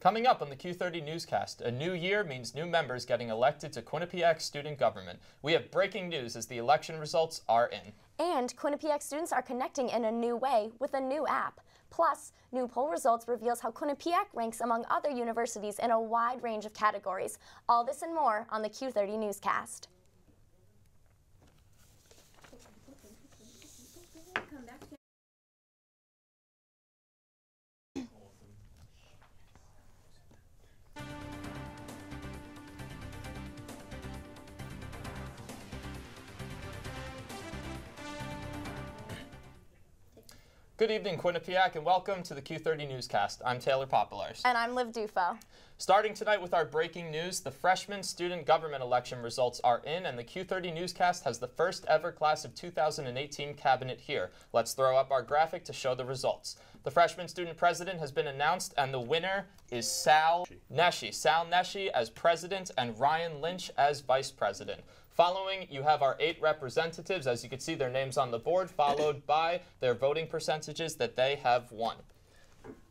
Coming up on the Q30 Newscast, a new year means new members getting elected to Quinnipiac student government. We have breaking news as the election results are in. And Quinnipiac students are connecting in a new way with a new app. Plus, new poll results reveals how Quinnipiac ranks among other universities in a wide range of categories. All this and more on the Q30 Newscast. Good evening, Quinnipiac, and welcome to the Q30 Newscast. I'm Taylor Popielarz. And I'm Liv Dufault. Starting tonight with our breaking news, the freshman student government election results are in, and the Q30 Newscast has the first ever class of 2018 cabinet here. Let's throw up our graphic to show the results. The freshman student president has been announced, and the winner is Sal Neshi as president and Ryan Lynch as vice president. Following, you have our 8 representatives, as you can see their names on the board, followed by their voting percentages that they have won.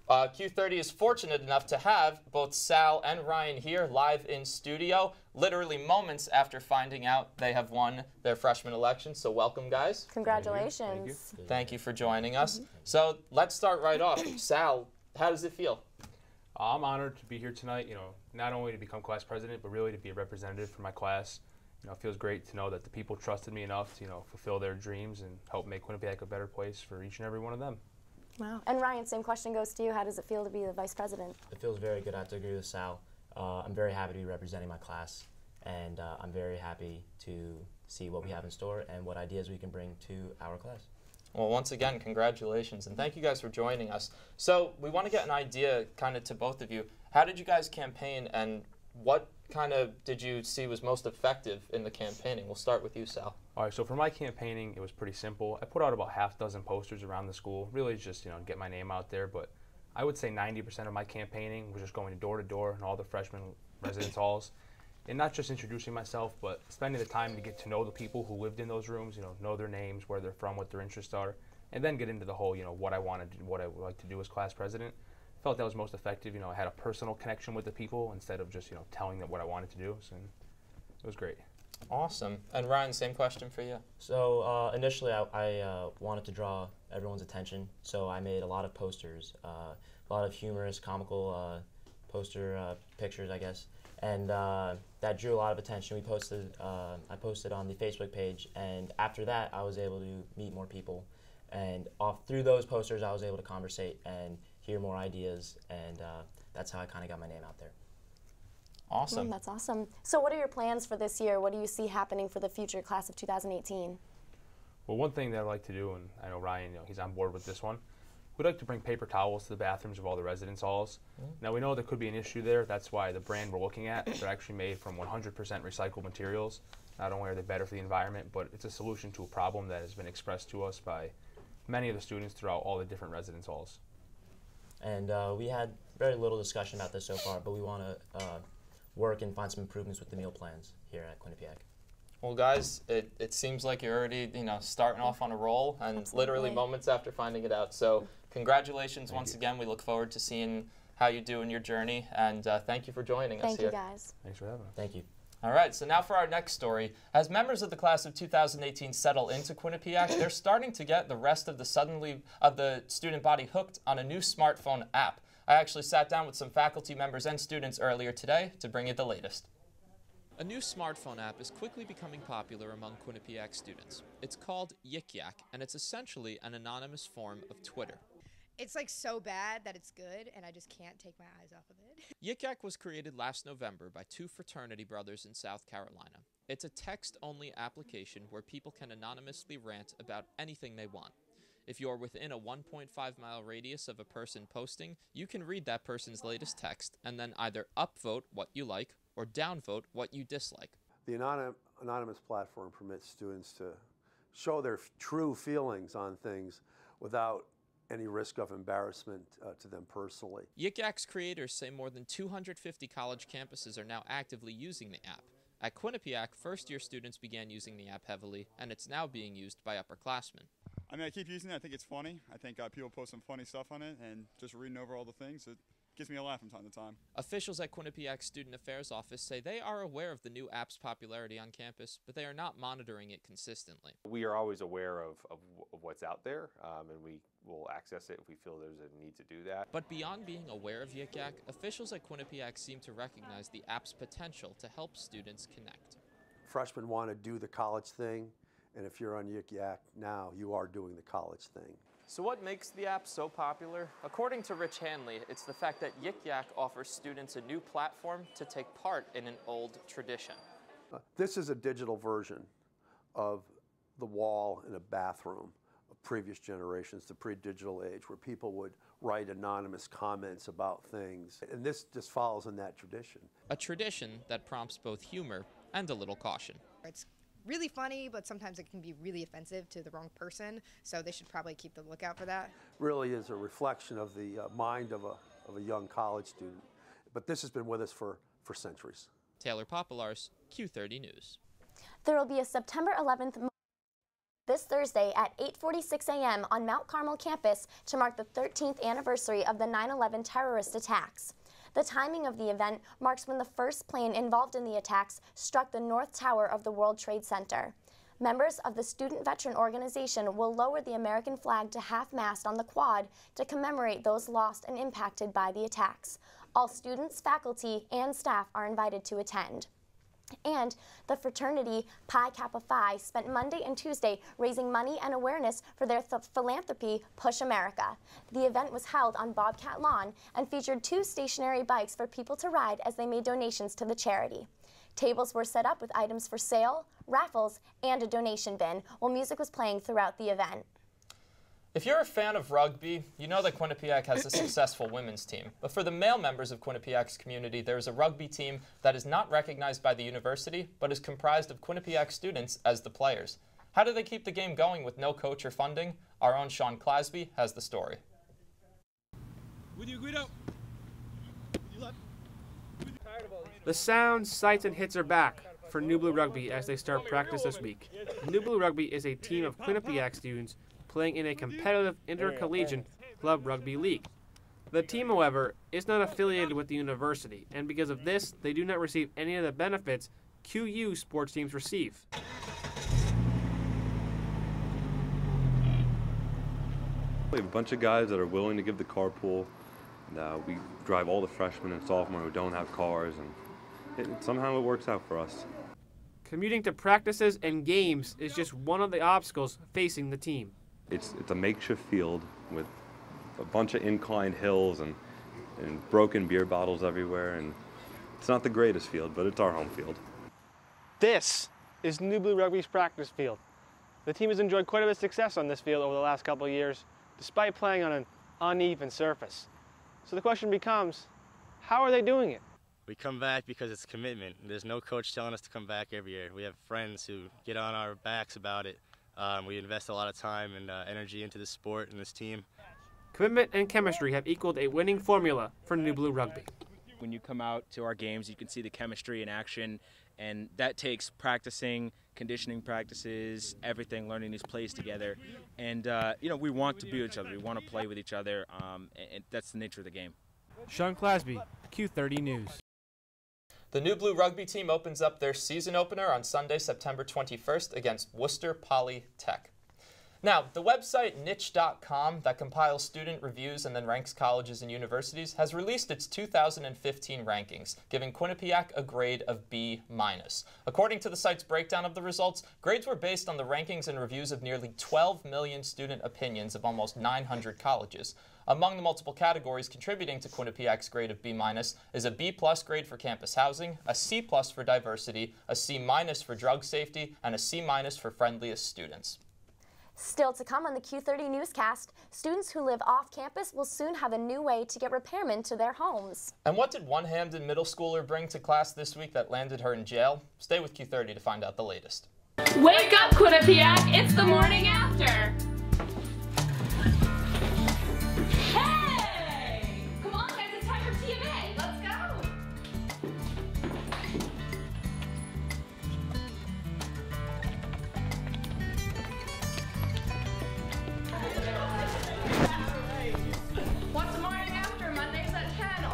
Q30 is fortunate enough to have both Sal and Ryan here live in studio, literally moments after finding out they have won their freshman election. So welcome, guys. Congratulations. Thank you for joining us. So let's start right off. Sal, how does it feel? I'm honored to be here tonight, not only to become class president, but really to be a representative for my class. It feels great to know that the people trusted me enough to, fulfill their dreams and help make Quinnipiac a better place for each and every one of them. Wow. And Ryan, same question goes to you. How does it feel to be the vice president? It feels very good. I have to agree with Sal. I'm very happy to be representing my class, and I'm very happy to see what we have in store and what ideas we can bring to our class. Well, once again, congratulations, and thank you guys for joining us. So we want to get an idea kind of to both of you. How did you guys campaign, and what kind of did you see was most effective in the campaigning? We'll start with you, Sal. All right, so for my campaigning, it was pretty simple. I put out about half dozen posters around the school, really just, to get my name out there, but I would say 90% of my campaigning was just going door to door in all the freshman residence halls, and not just introducing myself, but spending the time to get to know the people who lived in those rooms, know their names, where they're from, what their interests are, and then get into the whole, what I wanted, what I would like to do as class president. Felt that was most effective. I had a personal connection with the people instead of just, telling them what I wanted to do. So it was great. Awesome. And Ryan, same question for you. So initially I wanted to draw everyone's attention, so I made a lot of posters, a lot of humorous, comical poster pictures, I guess, and that drew a lot of attention. I posted on the Facebook page, and after that I was able to meet more people, and through those posters I was able to conversate and hear more ideas, and that's how I kind of got my name out there. Awesome. That's awesome. So what are your plans for this year? What do you see happening for the future class of 2018? Well, one thing that I'd like to do, and I know Ryan, he's on board with this one, we'd like to bring paper towels to the bathrooms of all the residence halls. Now, we know there could be an issue there. That's why the brand we're looking at, they're actually made from 100% recycled materials. Not only are they better for the environment, but it's a solution to a problem that has been expressed to us by many of the students throughout all the different residence halls. And we had very little discussion about this so far, but we want to work and find some improvements with the meal plans here at Quinnipiac. Well, guys, it seems like you're already, starting off on a roll, and literally moments after finding it out. So congratulations once again. We look forward to seeing how you do in your journey, and thank you for joining us here. Thank you, guys. Thanks for having us. Thank you. All right, so now for our next story. As members of the class of 2018 settle into Quinnipiac, they're starting to get the rest of the student body hooked on a new smartphone app. I actually sat down with some faculty members and students earlier today to bring you the latest. A new smartphone app is quickly becoming popular among Quinnipiac students. It's called Yik Yak, and it's essentially an anonymous form of Twitter. It's like so bad that it's good, and I just can't take my eyes off of it. Yik Yak was created last November by 2 fraternity brothers in South Carolina. It's a text-only application where people can anonymously rant about anything they want. If you're within a 1.5-mile radius of a person posting, you can read that person's latest text and then either upvote what you like or downvote what you dislike. The anonymous platform permits students to show their true feelings on things without any risk of embarrassment to them personally. Yik Yak's creators say more than 250 college campuses are now actively using the app. At Quinnipiac, first-year students began using the app heavily, and it's now being used by upperclassmen. I mean, I keep using it. I think it's funny. I think people post some funny stuff on it, and just reading over all the things, gives me a laugh from time to time. Officials at Quinnipiac Student Affairs Office say they are aware of the new app's popularity on campus, but they are not monitoring it consistently. We are always aware of what's out there, and we will access it if we feel there's a need to do that. But beyond being aware of Yik Yak, officials at Quinnipiac seem to recognize the app's potential to help students connect. Freshmen want to do the college thing, and if you're on Yik Yak now, you are doing the college thing. So what makes the app so popular? According to Rich Hanley, it's the fact that Yik Yak offers students a new platform to take part in an old tradition. This is a digital version of the wall in a bathroom of previous generations, the pre-digital age, where people would write anonymous comments about things. And this just follows in that tradition. A tradition that prompts both humor and a little caution. It's really funny, but sometimes it can be really offensive to the wrong person, so they should probably keep the lookout for that. Really is a reflection of the mind of a young college student. But this has been with us for centuries. Taylor Popielarz, Q30 News. There will be a September 11th this Thursday at 8:46 a.m. on Mount Carmel campus to mark the 13th anniversary of the 9/11 terrorist attacks. The timing of the event marks when the first plane involved in the attacks struck the North Tower of the World Trade Center. Members of the Student Veteran Organization will lower the American flag to half-mast on the quad to commemorate those lost and impacted by the attacks. All students, faculty, and staff are invited to attend. And the fraternity Pi Kappa Phi spent Monday and Tuesday raising money and awareness for their philanthropy Push America. The event was held on Bobcat Lawn and featured 2 stationary bikes for people to ride as they made donations to the charity. Tables were set up with items for sale, raffles, and a donation bin, while music was playing throughout the event. If you're a fan of rugby, you know that Quinnipiac has a successful women's team. But for the male members of Quinnipiac's community, there is a rugby team that is not recognized by the university, but is comprised of Quinnipiac students as the players. How do they keep the game going with no coach or funding? Our own Sean Clasby has the story. With you, Guido. The sounds, sights, and hits are back for New Blue Rugby as they start practice this week. New Blue Rugby is a team of Quinnipiac students playing in a competitive intercollegiate club rugby league. The team, however, is not affiliated with the university, and because of this, they do not receive any of the benefits QU sports teams receive. We have a bunch of guys that are willing to give the carpool. And, we drive all the freshmen and sophomores who don't have cars, and somehow it works out for us. Commuting to practices and games is just one of the obstacles facing the team. It's a makeshift field with a bunch of inclined hills and broken beer bottles everywhere, and it's not the greatest field, but it's our home field. This is New Blue Rugby's practice field. The team has enjoyed quite a bit of success on this field over the last couple of years, despite playing on an uneven surface. So the question becomes, how are they doing it? We come back because it's commitment. There's no coach telling us to come back every year. We have friends who get on our backs about it. We invest a lot of time and energy into this sport and this team. Commitment and chemistry have equaled a winning formula for New Blue Rugby. When you come out to our games, you can see the chemistry in action, and that takes practicing, conditioning practices, everything, learning these plays together. And, we want to be with each other. We want to play with each other, and that's the nature of the game. Sean Clasby, Q30 News. The New Blue Rugby team opens up their season opener on Sunday, September 21st against Worcester Poly Tech. Now, the website niche.com that compiles student reviews and then ranks colleges and universities has released its 2015 rankings, giving Quinnipiac a grade of B-. According to the site's breakdown of the results, grades were based on the rankings and reviews of nearly 12 million student opinions of almost 900 colleges. Among the multiple categories contributing to Quinnipiac's grade of B- is a B+ grade for campus housing, a C+ for diversity, a C- for drug safety, and a C- for friendliest students. Still to come on the Q30 Newscast, students who live off campus will soon have a new way to get repairmen to their homes. And what did one Hamden Middle Schooler bring to class this week that landed her in jail? Stay with Q30 to find out the latest. Wake up, Quinnipiac! It's the morning after! Hey! Come on, guys, it's time for TMA. Let's go! What's the morning after? Mondays at 10,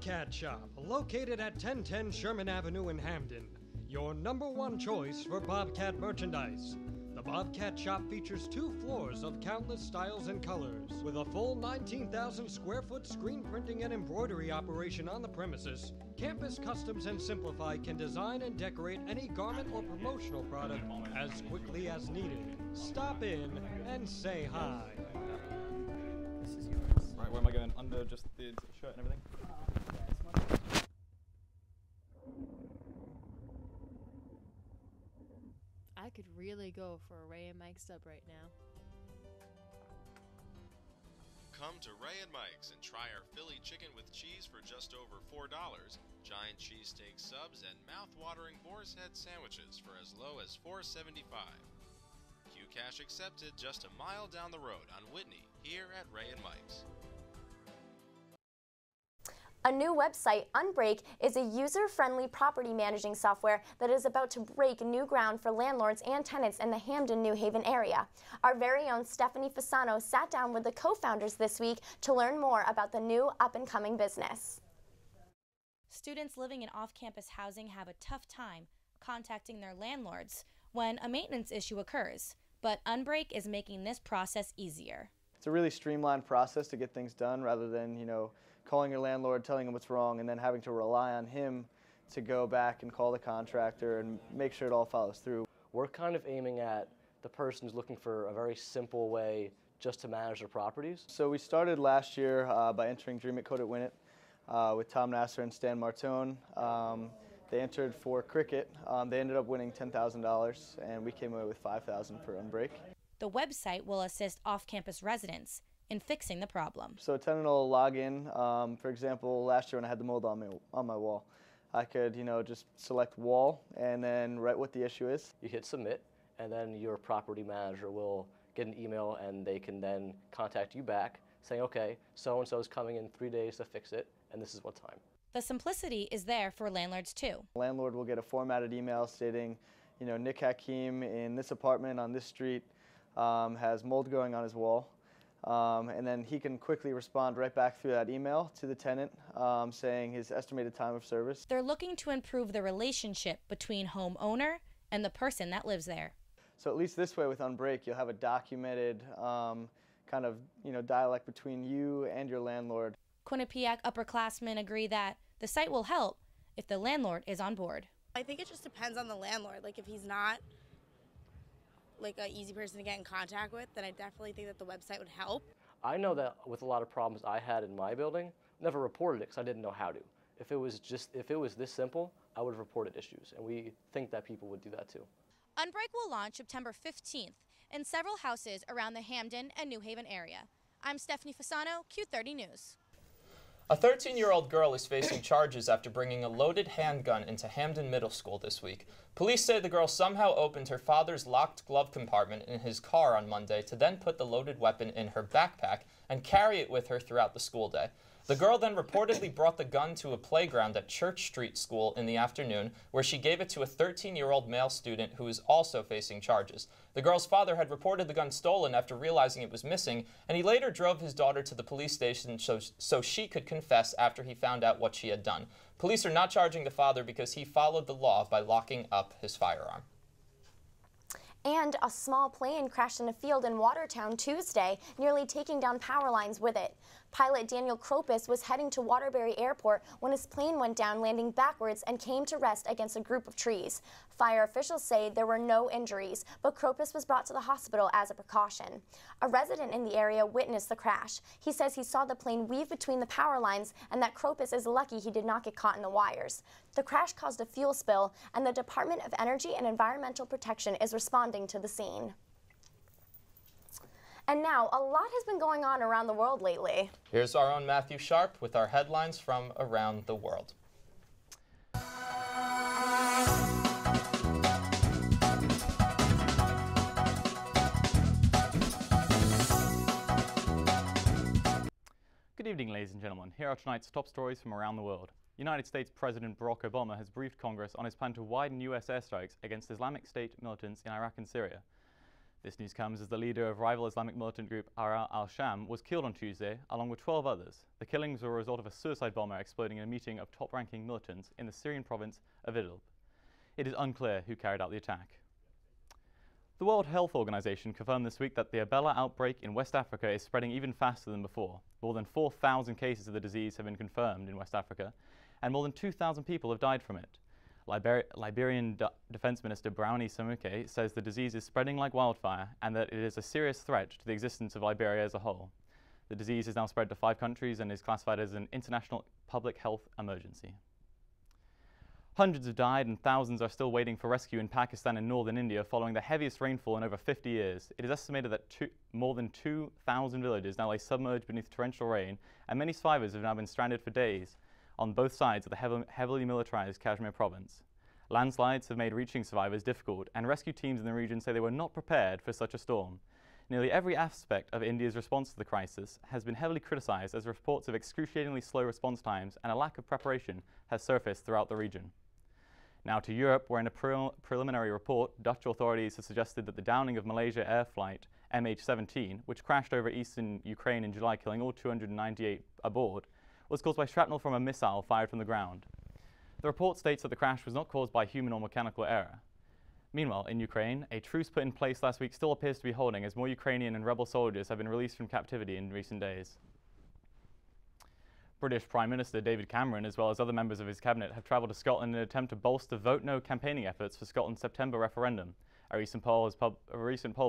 Bobcat Shop, located at 1010 Sherman Avenue in Hamden. Your #1 choice for Bobcat merchandise. The Bobcat Shop features 2 floors of countless styles and colors. With a full 19,000 square foot screen printing and embroidery operation on the premises, Campus Customs and Simplify can design and decorate any garment or promotional product as quickly as needed. Stop in and say hi. This is yours. Right, where am I going? Under just the shirt and everything? I could really go for a Ray and Mike sub right now. Come to Ray and Mike's and try our Philly chicken with cheese for just over $4, giant cheesesteak subs, and mouth-watering boar's head sandwiches for as low as $4.75. Q-Cash accepted just a mile down the road on Whitney, here at Ray and Mike's. A new website, Unbreak, is a user-friendly property managing software that is about to break new ground for landlords and tenants in the Hamden, New Haven area. Our very own Stephanie Fasano sat down with the co-founders this week to learn more about the new up-and-coming business. Students living in off-campus housing have a tough time contacting their landlords when a maintenance issue occurs, but Unbreak is making this process easier. It's a really streamlined process to get things done rather than, calling your landlord, telling him what's wrong, and then having to rely on him to go back and call the contractor and make sure it all follows through. We're kind of aiming at the person who's looking for a very simple way just to manage their properties. So we started last year by entering Dream It, Code It, Win It with Tom Nasser and Stan Martone. They entered for cricket. They ended up winning $10,000, and we came away with $5,000 for Unbreak. The website will assist off-campus residents in fixing the problem. So a tenant will log in. For example, last year when I had the mold on my wall, I could, just select wall and then write what the issue is. You hit submit, and then your property manager will get an email, and they can then contact you back saying, okay, so-and-so is coming in 3 days to fix it, and this is what time. The simplicity is there for landlords too. The landlord will get a formatted email stating, Nick Hakim in this apartment on this street has mold growing on his wall. And then he can quickly respond right back through that email to the tenant saying his estimated time of service. They're looking to improve the relationship between homeowner and the person that lives there. So at least this way with Unbreak, you'll have a documented kind of dialect between you and your landlord. Quinnipiac upperclassmen agree that the site will help if the landlord is on board. I think it just depends on the landlord. Like if he's not like an easy person to get in contact with, then I definitely think that the website would help. I know that with a lot of problems I had in my building, never reported it because I didn't know how to. If it was this simple, I would have reported issues, and we think that people would do that too. Unbreak will launch September 15th in several houses around the Hamden and New Haven area. I'm Stephanie Fasano, Q30 News. A 13-year-old girl is facing charges after bringing a loaded handgun into Hamden Middle School this week. Police say the girl somehow opened her father's locked glove compartment in his car on Monday to then put the loaded weapon in her backpack and carry it with her throughout the school day. The girl then reportedly brought the gun to a playground at Church Street School in the afternoon, where she gave it to a 13-year-old male student who is also facing charges. The girl's father had reported the gun stolen after realizing it was missing, and he later drove his daughter to the police station so she could confess after he found out what she had done. Police are not charging the father because he followed the law by locking up his firearm. And a small plane crashed in a field in Watertown Tuesday, nearly taking down power lines with it. Pilot Daniel Kropis was heading to Waterbury Airport when his plane went down, landing backwards and came to rest against a group of trees. Fire officials say there were no injuries, but Kropis was brought to the hospital as a precaution. A resident in the area witnessed the crash. He says he saw the plane weave between the power lines and that Kropis is lucky he did not get caught in the wires. The crash caused a fuel spill, and the Department of Energy and Environmental Protection is responding to the scene. And now, a lot has been going on around the world lately. Here's our own Matthew Sharp with our headlines from around the world. Good evening, ladies and gentlemen. Here are tonight's top stories from around the world. United States President Barack Obama has briefed Congress on his plan to widen U.S. airstrikes against Islamic State militants in Iraq and Syria. This news comes as the leader of rival Islamic militant group Ara al-Sham was killed on Tuesday, along with 12 others. The killings were a result of a suicide bomber exploding in a meeting of top-ranking militants in the Syrian province of Idlib. It is unclear who carried out the attack. The World Health Organization confirmed this week that the Ebola outbreak in West Africa is spreading even faster than before. More than 4,000 cases of the disease have been confirmed in West Africa, and more than 2,000 people have died from it. Liberian Defense Minister Brownie Samuke says the disease is spreading like wildfire and that it is a serious threat to the existence of Liberia as a whole. The disease is now spread to 5 countries and is classified as an international public health emergency. Hundreds have died and thousands are still waiting for rescue in Pakistan and northern India following the heaviest rainfall in over 50 years. It is estimated that more than 2,000 villages now lay submerged beneath torrential rain, and many survivors have now been stranded for days on both sides of the heavily militarized Kashmir province. Landslides have made reaching survivors difficult, and rescue teams in the region say they were not prepared for such a storm. Nearly every aspect of India's response to the crisis has been heavily criticized as reports of excruciatingly slow response times and a lack of preparation has surfaced throughout the region. Now to Europe, where in a preliminary report, Dutch authorities have suggested that the downing of Malaysia Air Flight MH17, which crashed over eastern Ukraine in July, killing all 298 aboard, was caused by shrapnel from a missile fired from the ground. The report states that the crash was not caused by human or mechanical error. Meanwhile, in Ukraine, a truce put in place last week still appears to be holding as more Ukrainian and rebel soldiers have been released from captivity in recent days. British Prime Minister David Cameron, as well as other members of his cabinet, have travelled to Scotland in an attempt to bolster Vote No campaigning efforts for Scotland's September referendum. A recent poll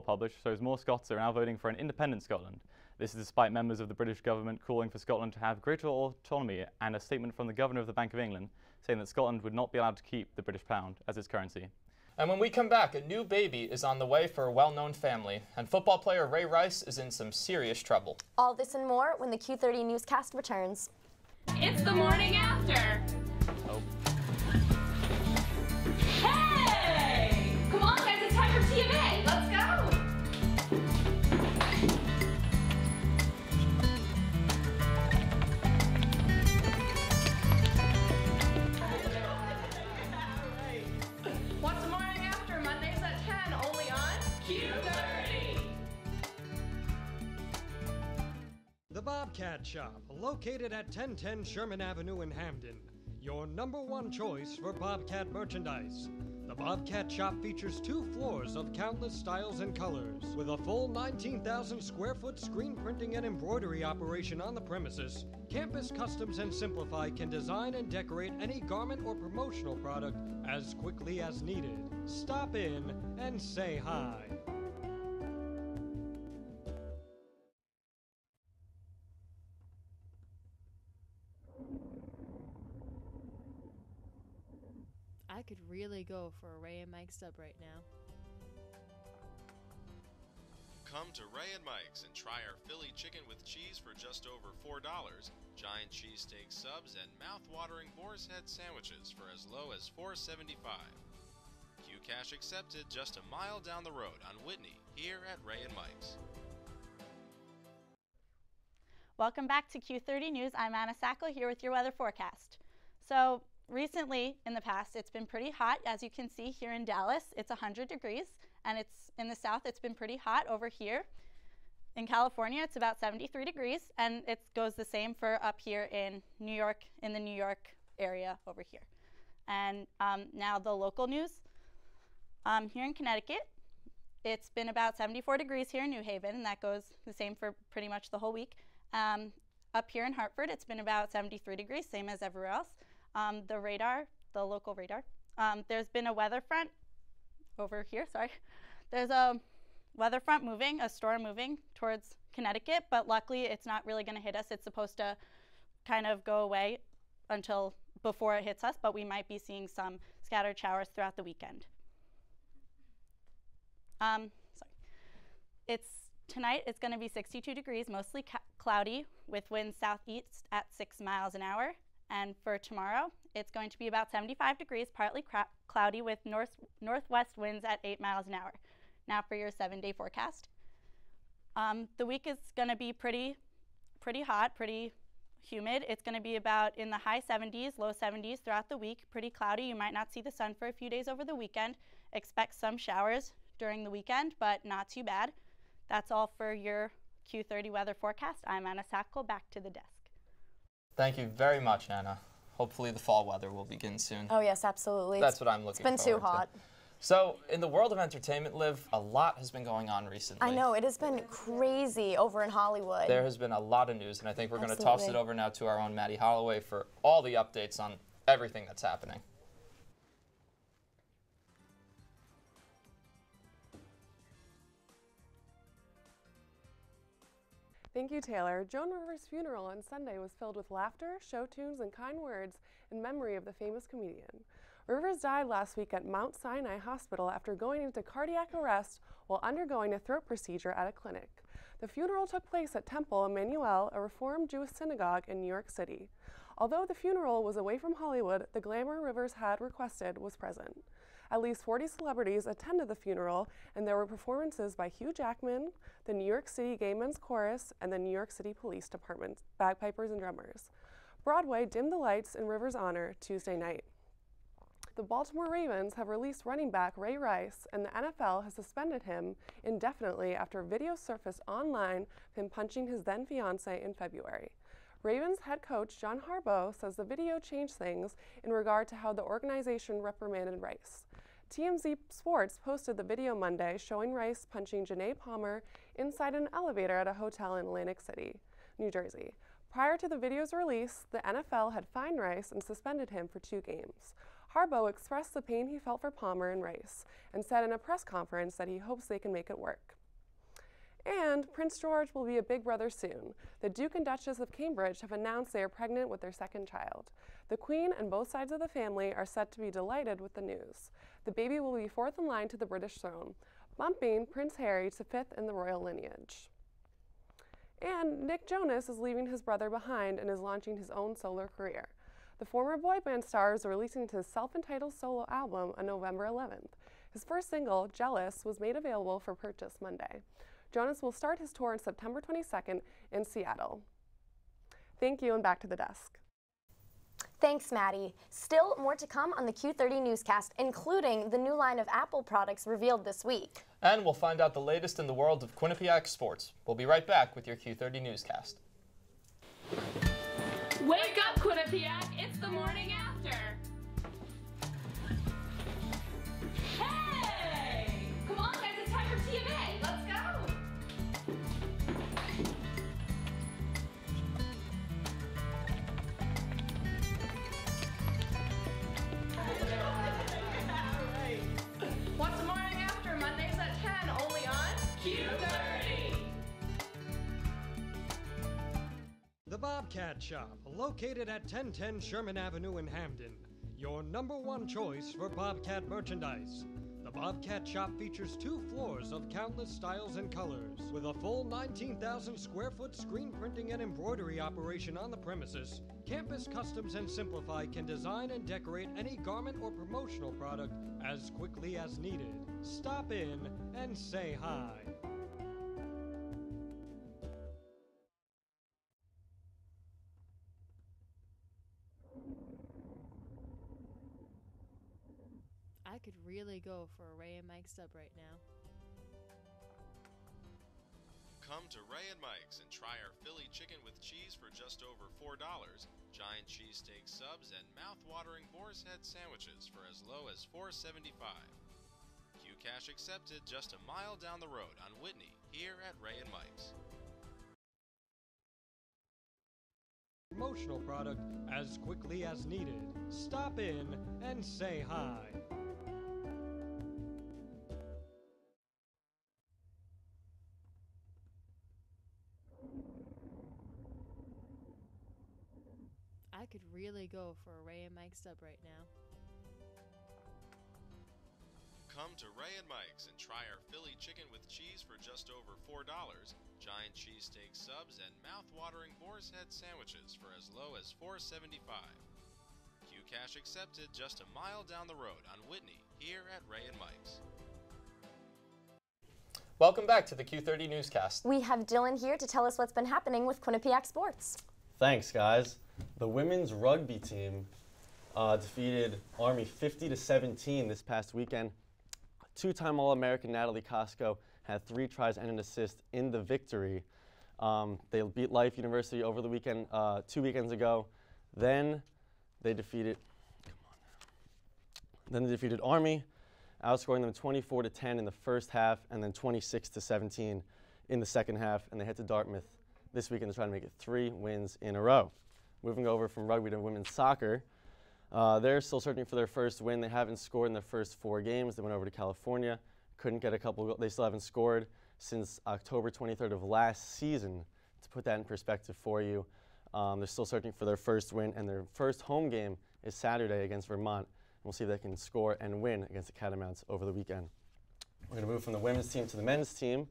published shows more Scots are now voting for an independent Scotland. This is despite members of the British government calling for Scotland to have greater autonomy, and a statement from the Governor of the Bank of England saying that Scotland would not be allowed to keep the British pound as its currency. And when we come back, a new baby is on the way for a well-known family, and football player Ray Rice is in some serious trouble. All this and more when the Q30 Newscast returns. It's the morning after. Oh. Hey! Come on, guys, it's time for TMA. Let's go! What's the morning after? Mondays at 10, only on Q30. The Bobcat Shop, located at 1010 Sherman Avenue in Hamden. Your #1 choice for Bobcat merchandise. The Bobcat Shop features 2 floors of countless styles and colors. With a full 19,000 square foot screen printing and embroidery operation on the premises, Campus Customs and Simplify can design and decorate any garment or promotional product as quickly as needed. Stop in and say hi. I could really go for a Ray and Mike sub right now. Come to Ray and Mike's and try our Philly chicken with cheese for just over $4, giant cheesesteak subs, and mouth-watering boar's head sandwiches for as low as $4.75. Q-Cash accepted just a mile down the road on Whitney, here at Ray and Mike's. Welcome back to Q30 News. I'm Anna Sackel here with your weather forecast. So recently in the past, it's been pretty hot. As you can see here in Dallas, it's 100 degrees, and it's in the south, it's been pretty hot over here. In California, it's about 73 degrees, and it goes the same for up here in New York, in the New York area over here. And now the local news. Here in Connecticut, it's been about 74 degrees here in New Haven, and that goes the same for pretty much the whole week. Up here in Hartford, it's been about 73 degrees, same as everywhere else. The local radar, there's been a weather front over here, sorry. There's a weather front moving, a storm moving towards Connecticut, but luckily it's not really gonna hit us. It's supposed to kind of go away until before it hits us, but we might be seeing some scattered showers throughout the weekend. Tonight it's gonna be 62 degrees, mostly cloudy with winds southeast at 6 miles an hour. And for tomorrow, it's going to be about 75 degrees, partly cloudy with northwest winds at 8 miles an hour. Now for your 7-day forecast. The week is going to be pretty hot, pretty humid. It's going to be about in the high 70s, low 70s throughout the week. Pretty cloudy. You might not see the sun for a few days over the weekend. Expect some showers during the weekend, but not too bad. That's all for your Q30 weather forecast. I'm Anna Sackel, back to the desk. Thank you very much, Anna. Hopefully the fall weather will begin soon. Oh yes, absolutely. That's what I'm looking forward to. It's been too hot. So, in the world of entertainment, Liv, a lot has been going on recently. I know, it has been crazy over in Hollywood. There has been a lot of news, and I think we're going to toss it over now to our own Maddie Holloway for all the updates on everything that's happening. Thank you, Taylor. Joan Rivers' funeral on Sunday was filled with laughter, show tunes, and kind words in memory of the famous comedian. Rivers died last week at Mount Sinai Hospital after going into cardiac arrest while undergoing a throat procedure at a clinic. The funeral took place at Temple Emmanuel, a Reformed Jewish synagogue in New York City. Although the funeral was away from Hollywood, the glamour Rivers had requested was present. At least 40 celebrities attended the funeral, and there were performances by Hugh Jackman, the New York City Gay Men's Chorus, and the New York City Police Department bagpipers and drummers. Broadway dimmed the lights in Rivers' honor Tuesday night. The Baltimore Ravens have released running back Ray Rice, and the NFL has suspended him indefinitely after video surfaced online of him punching his then-fiancée in February. Ravens head coach John Harbaugh says the video changed things in regard to how the organization reprimanded Rice. TMZ Sports posted the video Monday showing Rice punching Janae Palmer inside an elevator at a hotel in Atlantic City, New Jersey. Prior to the video's release, the NFL had fined Rice and suspended him for 2 games. Harbaugh expressed the pain he felt for Palmer and Rice and said in a press conference that he hopes they can make it work. And Prince George will be a big brother soon. The Duke and Duchess of Cambridge have announced they are pregnant with their 2nd child. The Queen and both sides of the family are said to be delighted with the news. The baby will be 4th in line to the British throne, bumping Prince Harry to 5th in the royal lineage. And Nick Jonas is leaving his brother behind and is launching his own solo career. The former boy band star is releasing his self-entitled solo album on November 11th. His first single, Jealous, was made available for purchase Monday. Jonas will start his tour on September 22nd in Seattle. Thank you, and back to the desk. Thanks, Maddie. Still more to come on the Q30 Newscast, including the new line of Apple products revealed this week. And we'll find out the latest in the world of Quinnipiac sports. We'll be right back with your Q30 Newscast. Wake up, Quinnipiac! It's the morning after. Hey! Come on, guys, it's time for TMA. Let's go! What's the morning after? Mondays at 10, only on Q30. The Bobcat Shop, located at 1010 Sherman Avenue in Hamden. Your #1 choice for Bobcat merchandise. The Bobcat Shop features 2 floors of countless styles and colors. With a full 19,000 square foot screen printing and embroidery operation on the premises, Campus Customs and Simplify can design and decorate any garment or promotional product as quickly as needed. Stop in and say hi. I could really go for a Ray and Mike sub right now. Come to Ray and Mike's and try our Philly chicken with cheese for just over $4, giant cheesesteak subs, and mouth-watering boar's head sandwiches for as low as $4.75. Q-Cash accepted just a mile down the road on Whitney, here at Ray and Mike's. Promotional product as quickly as needed. Stop in and say hi. I could really go for a Ray and Mike sub right now. Come to Ray and Mike's and try our Philly chicken with cheese for just over $4, giant cheesesteak subs, and mouth-watering boar's head sandwiches for as low as $4.75. Q-Cash accepted just a mile down the road on Whitney, here at Ray and Mike's. Welcome back to the Q30 Newscast. We have Dylan here to tell us what's been happening with Quinnipiac sports. Thanks, guys. The women's rugby team defeated Army 50-17 this past weekend Two-time All-American Natalie Costco had 3 tries and an assist in the victory. They beat Life University over the weekend, 2 weekends ago. Then they defeated, Army, outscoring them 24-10 in the first half, and then 26-17 in the second half. And they head to Dartmouth this weekend to try to make it 3 wins in a row. Moving over from rugby to women's soccer, they're still searching for their first win. They haven't scored in their first 4 games. They went over to California, couldn't get a couple. They still haven't scored since October 23rd of last season. To put that in perspective for you, they're still searching for their first win, and their first home game is Saturday against Vermont. We'll see if they can score and win against the Catamounts over the weekend. We're going to move from the women's team to the men's team.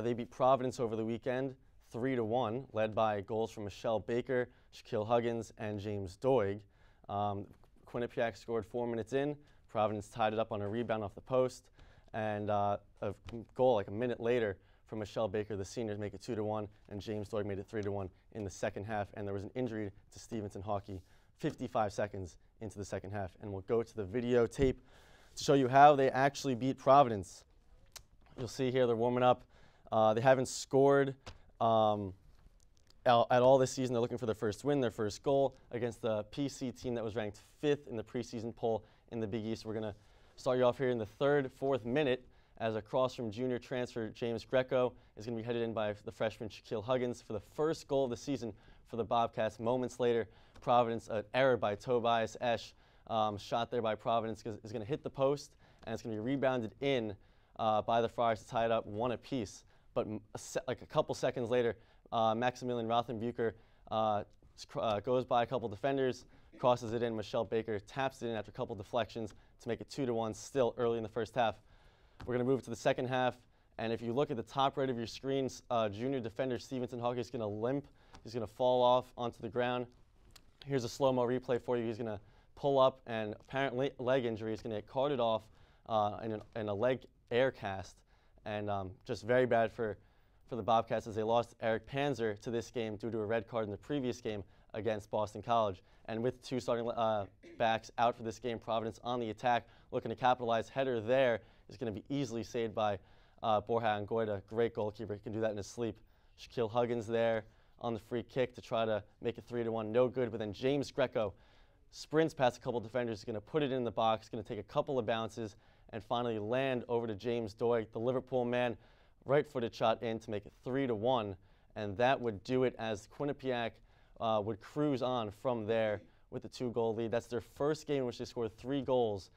They beat Providence over the weekend, 3-1, led by goals from Michelle Baker, Shaquille Huggins, and James Doig. Quinnipiac scored 4 minutes in. Providence tied it up on a rebound off the post, and a goal like a minute later from Michelle Baker, the seniors, make it 2-1, and James Doig made it 3-1 in the second half. And there was an injury to Stevenson Hockey 55 seconds into the second half. And we'll go to the videotape to show you how they actually beat Providence. You'll see here they're warming up. They haven't scored at all this season. They're looking for their first win, their first goal against the PC team that was ranked 5th in the preseason poll in the Big East. We're going to start you off here in the 4th minute as across from junior transfer James Greco is going to be headed in by the freshman Shaquille Huggins for the first goal of the season for the Bobcats. Moments later, Providence, an error by Tobias Esch, shot there by Providence is going to hit the post, and it's going to be rebounded in by the Friars to tie it up 1 apiece. But like a couple seconds later, Maximilian Rothenbucher goes by a couple defenders, crosses it in. Michelle Baker taps it in after a couple deflections to make it 2-1 still early in the first half. We're going to move to the second half, and if you look at the top right of your screen, junior defender Stevenson Hockey is going to limp. He's going to fall off onto the ground. Here's a slow-mo replay for you. He's going to pull up, and apparently leg injury. He's going to get carted off in a leg air cast, and just very bad for the Bobcats as they lost Eric Panzer to this game due to a red card in the previous game against Boston College. And with 2 starting backs out for this game, Providence on the attack, looking to capitalize. Header there is going to be easily saved by Borja Angoida, great goalkeeper. He can do that in his sleep. Shaquille Huggins there on the free kick to try to make it 3-1, no good. But then James Greco sprints past a couple defenders, is going to put it in the box, going to take a couple of bounces, and finally land over to James Doig, the Liverpool man, right-footed shot in to make it 3-1. And that would do it as Quinnipiac would cruise on from there with the 2-goal lead. That's their first game in which they scored 3 goals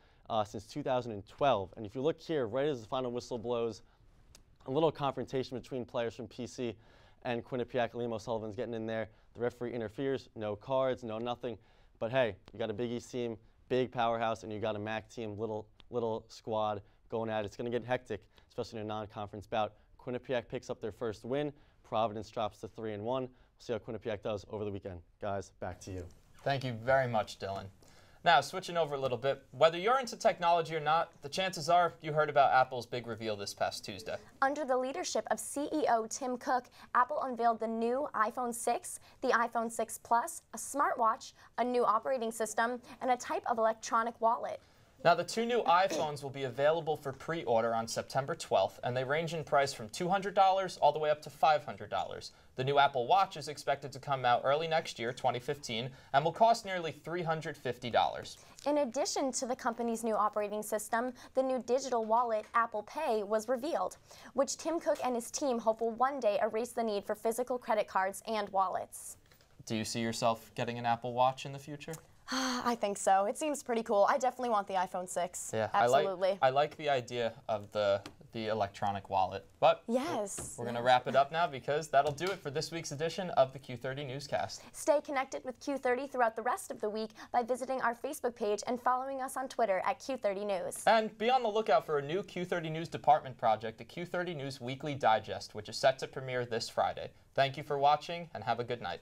since 2012. And if you look here, right as the final whistle blows, a little confrontation between players from PC and Quinnipiac. Liam O'Sullivan's getting in there. The referee interferes, no cards, no nothing. But hey, you got a Big East team, big powerhouse, and you got a MAC team, little squad going at it. It's going to get hectic, especially in a non-conference bout. Quinnipiac picks up their first win. Providence drops to 3-1. We'll see how Quinnipiac does over the weekend. Guys, back to you. Thank you very much, Dylan. Now, switching over a little bit, whether you're into technology or not, the chances are you heard about Apple's big reveal this past Tuesday. Under the leadership of CEO Tim Cook, Apple unveiled the new iPhone 6, the iPhone 6 Plus, a smartwatch, a new operating system, and a type of electronic wallet. Now, the 2 new iPhones will be available for pre-order on September 12th, and they range in price from $200 all the way up to $500. The new Apple Watch is expected to come out early next year, 2015, and will cost nearly $350. In addition to the company's new operating system, the new digital wallet, Apple Pay, was revealed, which Tim Cook and his team hope will one day erase the need for physical credit cards and wallets. Do you see yourself getting an Apple Watch in the future? I think so. It seems pretty cool. I definitely want the iPhone 6. Yeah, absolutely. I like the idea of the electronic wallet. But yes, we're going to wrap it up now because that'll do it for this week's edition of the Q30 Newscast. Stay connected with Q30 throughout the rest of the week by visiting our Facebook page and following us on Twitter at Q30 News. And be on the lookout for a new Q30 News department project, the Q30 News Weekly Digest, which is set to premiere this Friday. Thank you for watching and have a good night.